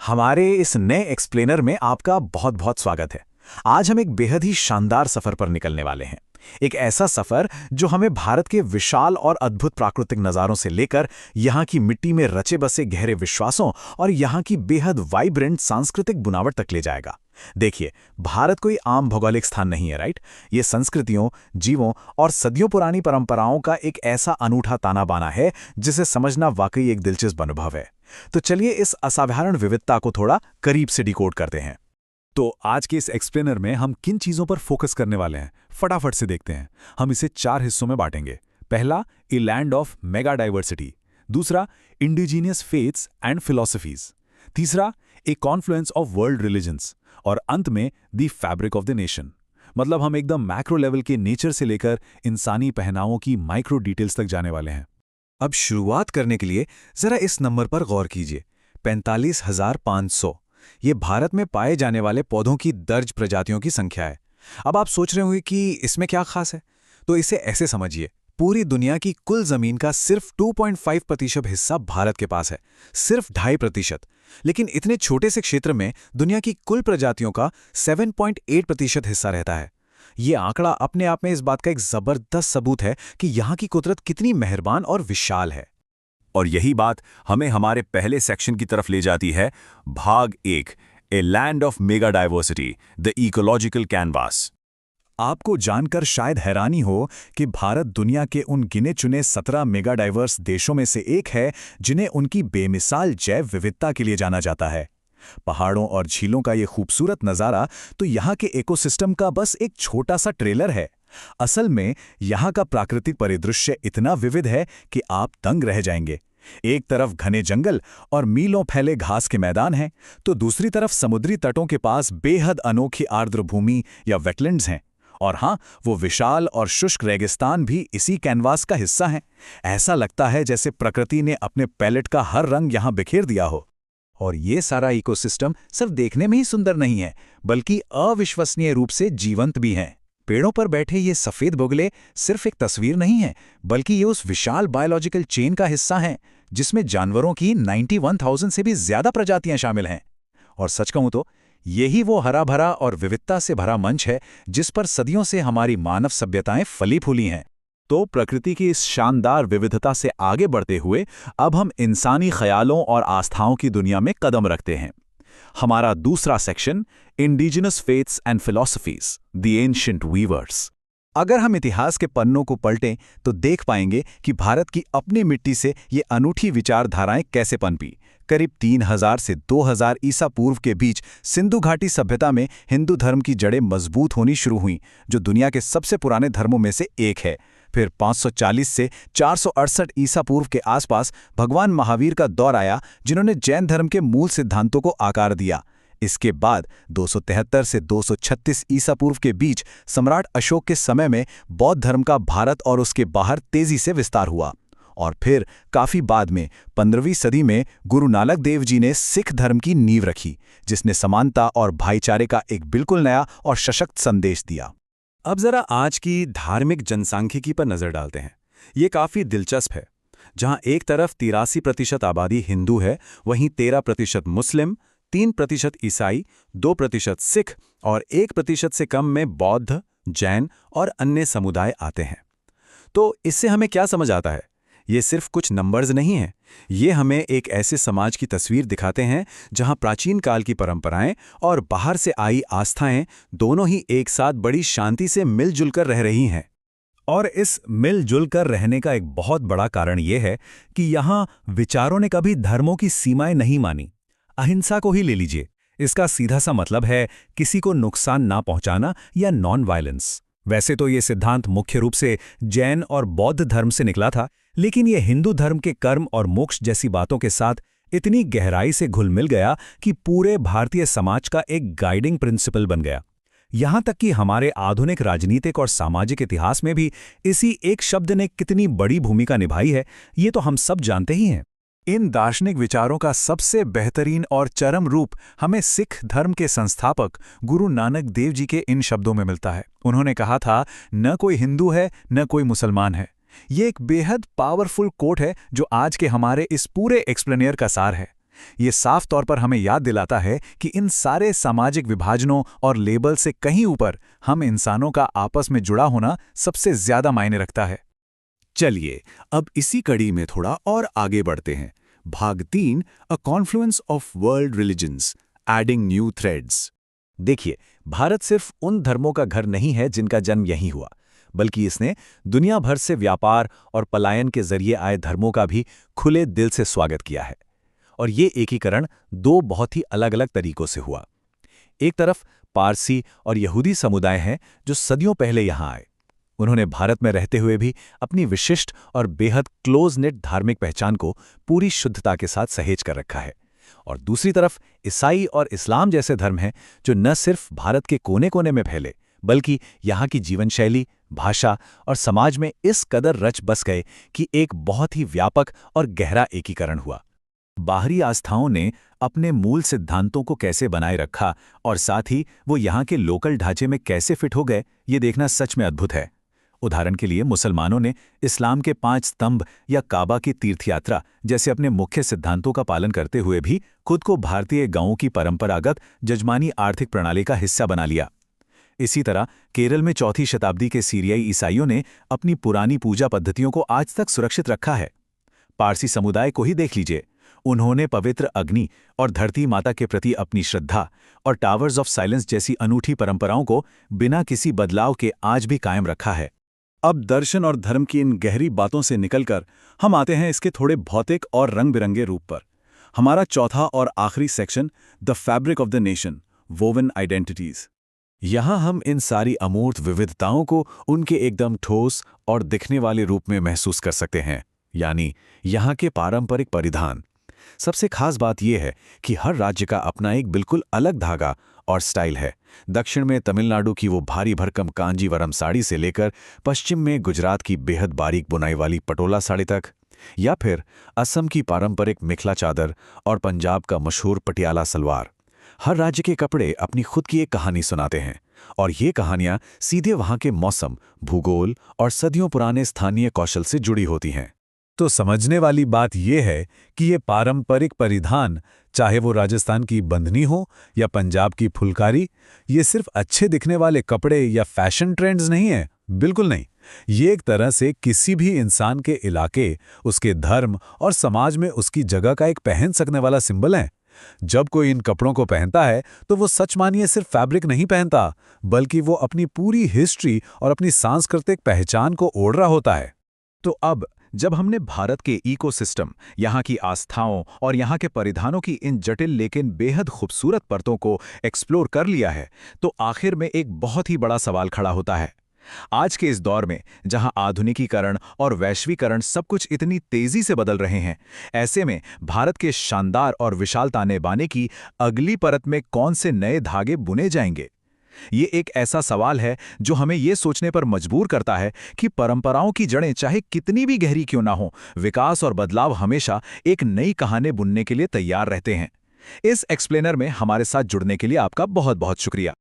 हमारे इस नए एक्सप्लेनर में आपका बहुत बहुत स्वागत है। आज हम एक बेहद ही शानदार सफर पर निकलने वाले हैं। एक ऐसा सफर जो हमें भारत के विशाल और अद्भुत प्राकृतिक नज़ारों से लेकर यहाँ की मिट्टी में रचे बसे गहरे विश्वासों और यहाँ की बेहद वाइब्रेंट सांस्कृतिक बुनावट तक ले जाएगा। देखिए, भारत कोई आम भौगोलिक स्थान नहीं है, राइट? ये संस्कृतियों, जीवों और सदियों पुरानी परंपराओं का एक ऐसा अनूठा ताना बाना है जिसे समझना वाकई एक दिलचस्प अनुभव है। तो चलिए इस असाधारण विविधता को थोड़ा करीब से डिकोड करते हैं। तो आज के इस एक्सप्लेनर में हम किन चीजों पर फोकस करने वाले हैं, फटाफट से देखते हैं। हम इसे 4 हिस्सों में बांटेंगे। पहला, ए लैंड ऑफ मेगा डाइवर्सिटी। दूसरा, इंडिजीनियस फेथ्स एंड फिलॉसफीज। तीसरा, ए कॉन्फ्लुएंस ऑफ वर्ल्ड रिलीजन्स। और अंत में, the fabric of the nation. मतलब हम एकदम मैक्रो लेवल के नेचर से लेकर इंसानी पहनावों की माइक्रो डिटेल्स तक जाने वाले हैं। अब शुरुआत करने के लिए जरा इस नंबर पर गौर कीजिए, 45,500। ये भारत में पाए जाने वाले पौधों की दर्ज प्रजातियों की संख्या है। अब आप सोच रहे होंगे कि इसमें क्या खास है, तो इसे ऐसे समझिए, पूरी दुनिया की कुल जमीन का सिर्फ 2.5% हिस्सा भारत के पास है, सिर्फ 2.5%। लेकिन इतने छोटे से क्षेत्र में दुनिया की कुल प्रजातियों का 7.8% हिस्सा रहता है। ये आंकड़ा अपने आप में इस बात का एक जबरदस्त सबूत है कि यहाँ की कुदरत कितनी मेहरबान और विशाल है। और यही बात हमें हमारे पहले सेक्शन की तरफ ले जाती है, भाग 1, a land of mega diversity, the ecological canvas. आपको जानकर शायद हैरानी हो कि भारत दुनिया के उन गिने चुने 17 मेगा डाइवर्स देशों में से एक है जिन्हें उनकी बेमिसाल जैव विविधता के लिए जाना जाता है। पहाड़ों और झीलों का ये खूबसूरत नज़ारा तो यहाँ के इकोसिस्टम का बस एक छोटा सा ट्रेलर है। असल में यहाँ का प्राकृतिक परिदृश्य इतना विविध है कि आप दंग रह जाएंगे। एक तरफ घने जंगल और मीलों फैले घास के मैदान हैं, तो दूसरी तरफ समुद्री तटों के पास बेहद अनोखी आर्द्र भूमि या वेटलैंड्स हैं। और हाँ, वो विशाल और शुष्क रेगिस्तान भी इसी कैनवास का हिस्सा हैं। ऐसा लगता है जैसे प्रकृति ने अपने पैलेट का हर रंग यहाँ बिखेर दिया हो। और ये सारा इकोसिस्टम सिर्फ देखने में ही सुंदर नहीं है, बल्कि अविश्वसनीय रूप से जीवंत भी हैं। पेड़ों पर बैठे ये सफेद बगुले सिर्फ एक तस्वीर नहीं है, बल्कि ये उस विशाल बायोलॉजिकल चेन का हिस्सा हैं जिसमें जानवरों की 91,000 से भी ज्यादा प्रजातियां शामिल हैं। और सच कहूं तो यही वो हरा भरा और विविधता से भरा मंच है जिस पर सदियों से हमारी मानव सभ्यताएं फली फूली हैं। तो प्रकृति की इस शानदार विविधता से आगे बढ़ते हुए अब हम इंसानी ख्यालों और आस्थाओं की दुनिया में कदम रखते हैं। हमारा दूसरा section, indigenous faiths and philosophies, the ancient weavers. अगर हम इतिहास के पन्नों को पलटें तो देख पाएंगे कि भारत की अपनी मिट्टी से ये अनूठी विचारधाराएं कैसे पनपी। करीब 3000 से 2000 ईसा पूर्व के बीच सिंधु घाटी सभ्यता में हिंदू धर्म की जड़ें मजबूत होनी शुरू हुईं, जो दुनिया के सबसे पुराने धर्मों में से एक है। फिर 540 से 468 ईसा पूर्व के आसपास भगवान महावीर का दौर आया, जिन्होंने जैन धर्म के मूल सिद्धांतों को आकार दिया। इसके बाद 273 से 236 ईसा पूर्व के बीच सम्राट अशोक के समय में बौद्ध धर्म का भारत और उसके बाहर तेजी से विस्तार हुआ। और फिर काफी बाद में 15वीं सदी में गुरु नानक देव जी ने सिख धर्म की नींव रखी, जिसने समानता और भाईचारे का एक बिल्कुल नया और सशक्त संदेश दिया। अब जरा आज की धार्मिक जनसांख्यिकी पर नजर डालते हैं। ये काफी दिलचस्प है। जहां एक तरफ 83% आबादी हिंदू है, वहीं 13% मुस्लिम, 3% ईसाई, 2% सिख और 1% से कम में बौद्ध, जैन और अन्य समुदाय आते हैं। तो इससे हमें क्या समझ आता है? ये सिर्फ कुछ नंबर्स नहीं हैं। ये हमें एक ऐसे समाज की तस्वीर दिखाते हैं जहां प्राचीन काल की परंपराएं और बाहर से आई आस्थाएं दोनों ही एक साथ बड़ी शांति से मिलजुल कर रह रही हैं। और इस मिलजुल कर रहने का एक बहुत बड़ा कारण ये है कि यहाँ विचारों ने कभी धर्मों की सीमाएं नहीं मानी। अहिंसा को ही ले लीजिए। इसका सीधा सा मतलब है किसी को नुकसान ना पहुंचाना या नॉन वायलेंस। वैसे तो ये सिद्धांत मुख्य रूप से जैन और बौद्ध धर्म से निकला था, लेकिन ये हिंदू धर्म के कर्म और मोक्ष जैसी बातों के साथ इतनी गहराई से घुल मिल गया कि पूरे भारतीय समाज का एक गाइडिंग प्रिंसिपल बन गया। यहाँ तक कि हमारे आधुनिक राजनीतिक और सामाजिक इतिहास में भी इसी एक शब्द ने कितनी बड़ी भूमिका निभाई है, ये तो हम सब जानते ही हैं। इन दार्शनिक विचारों का सबसे बेहतरीन और चरम रूप हमें सिख धर्म के संस्थापक गुरु नानक देव जी के इन शब्दों में मिलता है। उन्होंने कहा था, न कोई हिंदू है न कोई मुसलमान है। ये एक बेहद पावरफुल कोट है जो आज के हमारे इस पूरे एक्सप्लेनियर का सार है। ये साफ तौर पर हमें याद दिलाता है कि इन सारे सामाजिक विभाजनों और लेबल से कहीं ऊपर हम इंसानों का आपस में जुड़ा होना सबसे ज्यादा मायने रखता है। चलिए अब इसी कड़ी में थोड़ा और आगे बढ़ते हैं। भाग 3, a confluence of world religions, adding new threads. देखिए, भारत सिर्फ उन धर्मों का घर नहीं है जिनका जन्म यहीं हुआ, बल्कि इसने दुनिया भर से व्यापार और पलायन के जरिए आए धर्मों का भी खुले दिल से स्वागत किया है। और ये एकीकरण दो बहुत ही अलग-अलग तरीकों से हुआ। एक तरफ पारसी और यहूदी समुदाय हैं जो सदियों पहले यहाँ आए। उन्होंने भारत में रहते हुए भी अपनी विशिष्ट और बेहद क्लोज नेट धार्मिक पहचान को पूरी शुद्धता के साथ सहेज कर रखा है। और दूसरी तरफ ईसाई और इस्लाम जैसे धर्म हैं जो न सिर्फ भारत के कोने-कोने में फैले, बल्कि यहाँ की जीवन शैली, भाषा और समाज में इस कदर रच बस गए कि एक बहुत ही व्यापक और गहरा एकीकरण हुआ। बाहरी आस्थाओं ने अपने मूल सिद्धांतों को कैसे बनाए रखा और साथ ही वो यहाँ के लोकल ढांचे में कैसे फिट हो गए, ये देखना सच में अद्भुत है। उदाहरण के लिए मुसलमानों ने इस्लाम के 5 स्तंभ या काबा की तीर्थयात्रा जैसे अपने मुख्य सिद्धांतों का पालन करते हुए भी खुद को भारतीय गांवों की परंपरागत जजमानी आर्थिक प्रणाली का हिस्सा बना लिया। इसी तरह केरल में 4वीं शताब्दी के सीरियाई ईसाइयों ने अपनी पुरानी पूजा पद्धतियों को आज तक सुरक्षित रखा है। पारसी समुदाय को ही देख लीजिए, उन्होंने पवित्र अग्नि और धरती माता के प्रति अपनी श्रद्धा और टावर्स ऑफ साइलेंस जैसी अनूठी परंपराओं को बिना किसी बदलाव के आज भी कायम रखा है। अब दर्शन और धर्म की इन गहरी बातों से निकलकर हम आते हैं इसके थोड़े भौतिक और रंग-बिरंगे रूप पर। हमारा चौथा और आखिरी section, the fabric of the nation, woven identities. यहाँ हम इन सारी अमूर्त विविधताओं को उनके एकदम ठोस और दिखने वाले रूप में महसूस कर सकते हैं, यानी यहाँ के पारंपरिक परिधान। सबसे खास बात यह है कि हर राज्य का अपना एक बिल्कुल अलग धागा और स्टाइल है। दक्षिण में तमिलनाडु की वो भारी भरकम कांजीवरम साड़ी से लेकर पश्चिम में गुजरात की बेहद बारीक बुनाई वाली पटोला साड़ी तक, या फिर असम की पारंपरिक मिखला चादर और पंजाब का मशहूर पटियाला सलवार। हर राज्य के कपड़े अपनी खुद की एक कहानी सुनाते हैं, और ये कहानियां सीधे वहां के मौसम, भूगोल और सदियों पुराने स्थानीय कौशल से जुड़ी होती हैं। तो समझने वाली बात यह है कि ये पारंपरिक परिधान, चाहे वो राजस्थान की बंधनी हो या पंजाब की फुलकारी, ये सिर्फ अच्छे दिखने वाले कपड़े या फैशन ट्रेंड्स नहीं हैं, बिल्कुल नहीं। ये एक तरह से किसी भी इंसान के इलाके, उसके धर्म और समाज में उसकी जगह का एक पहन सकने वाला सिंबल है। जब कोई इन कपड़ों को पहनता है तो वो सच मानिए सिर्फ फैब्रिक नहीं पहनता, बल्कि वो अपनी पूरी हिस्ट्री और अपनी सांस्कृतिक पहचान को ओढ़ रहा होता है। तो अब जब हमने भारत के इकोसिस्टम, यहाँ की आस्थाओं और यहाँ के परिधानों की इन जटिल लेकिन बेहद खूबसूरत परतों को एक्सप्लोर कर लिया है, तो आखिर में एक बहुत ही बड़ा सवाल खड़ा होता है। आज के इस दौर में जहां आधुनिकीकरण और वैश्वीकरण सब कुछ इतनी तेजी से बदल रहे हैं, ऐसे में भारत के शानदार और विशाल ताने बाने की अगली परत में कौन से नए धागे बुने जाएंगे? ये एक ऐसा सवाल है जो हमें ये सोचने पर मजबूर करता है कि परंपराओं की जड़ें चाहे कितनी भी गहरी क्यों ना हो, विकास और बदलाव हमेशा एक नई कहानी बुनने के लिए तैयार रहते हैं। इस एक्सप्लेनर में हमारे साथ जुड़ने के लिए आपका बहुत बहुत शुक्रिया।